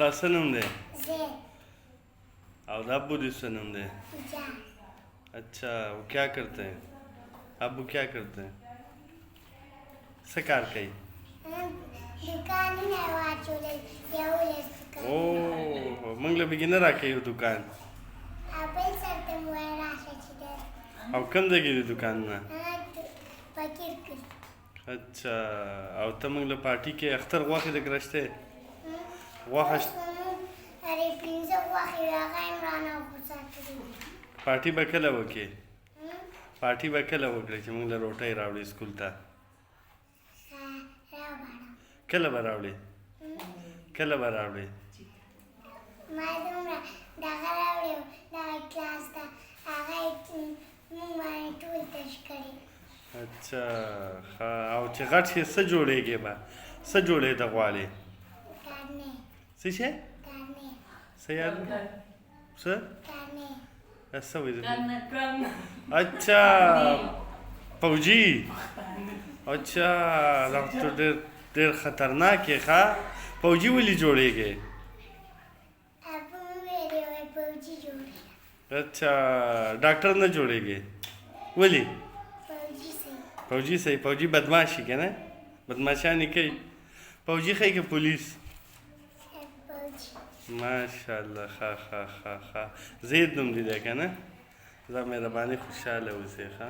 ستا څه نوم دی؟ और अब्बू जिससे नाम दे? अच्छा, वो क्या करते हैं? अब्बू क्या करते हैं? सकार कई ओह, मंगला बिगिनर आके हो दुकान और कम देगी दुकान में? अच्छा, और तब मंगला पार्टी के अख्तर वाक़ देख रश्ते वाक़ पार्टी बकला वके पार्टी बकला वकड़े چې موږ له روټۍ راوړې سکول ته کله به راوړې کله به راوړې ما دومره دغه راوړې دغه کلاس ته هغه موږ باندې ټول تش کړي اچھا ښه او چې غټ شې څه جوړېږې به څه جوړېده غواړې کارنې څه شی کارنې څه یاد څه کارنې څه وایي اچھا فوجي اچھا دا ته ډېر خطرناک یې ښه فوجي ولې جوړېږې ابو مې ویلې فوجي جوړېږي اچھا ډاکټر نه جوړېږې ولې فوجي صحیح فوجي بدماشي که نه بدماشانې کوي فوجي ښایي که پولیس ماشاءالله ښه ښه ښه ښه زید نوم دې دی که نه زه مهرباني خوشحاله اوسې ښه